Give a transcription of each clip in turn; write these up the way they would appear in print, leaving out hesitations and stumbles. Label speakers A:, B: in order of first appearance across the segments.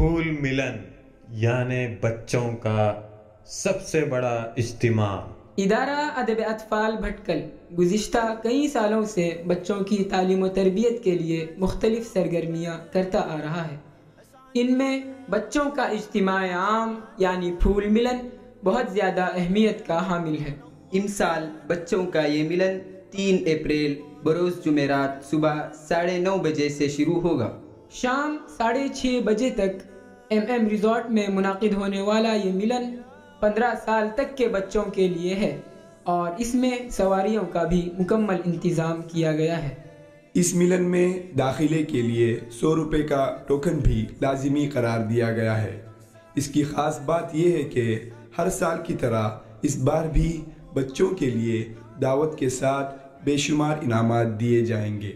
A: پھول ملن یعنی بچوں کا سب سے بڑا اجتماع۔
B: ادارہ ادب اطفال بھٹکل گزشتہ کئی سالوں سے بچوں کی تعلیم و تربیت کے لیے مختلف سرگرمیاں کرتا آ رہا ہے۔ ان میں بچوں کا اجتماع عام یعنی پھول ملن بہت زیادہ اہمیت کا حامل ہے۔
C: امسال بچوں کا یہ ملن 3 اپریل بروز جمعرات صبح 9:30 بجے سے شروع ہوگا۔
B: شام 6:30 بجے تک ایم ریزورٹ میں منعقد ہونے والا یہ ملن 15 سال تک کے بچوں کے لیے ہے اور اس میں سواریوں کا بھی مکمل انتظام کیا گیا ہے۔
D: اس ملن میں داخلے کے لیے 100 روپے کا ٹوکن بھی لازمی قرار دیا گیا ہے۔ اس کی خاص بات یہ ہے کہ ہر سال کی طرح اس بار بھی بچوں کے لیے دعوت کے ساتھ بے شمار انعامات دیے جائیں گے،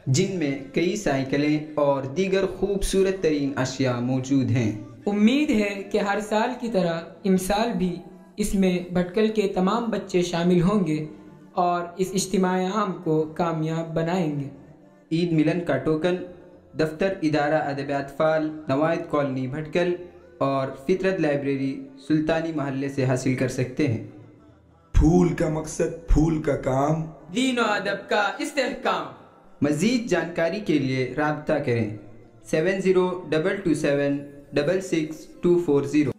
C: جن میں کئی سائیکلیں اور دیگر خوبصورت ترین اشیاء موجود ہیں۔
B: امید ہے کہ ہر سال کی طرح امسال بھی اس میں بھٹکل کے تمام بچے شامل ہوں گے اور اس اجتماع عام کو کامیاب بنائیں گے۔
C: عید ملن کا ٹوکن دفتر ادارہ ادب اطفال نوائد کالونی بھٹکل اور فطرت لائبریری سلطانی محلے سے حاصل کر سکتے ہیں۔
D: پھول کا مقصد پھول کا کام،
B: دین و ادب کا استحکام۔
C: مزید جانکاری کے لیے رابطہ کریں 7022766240۔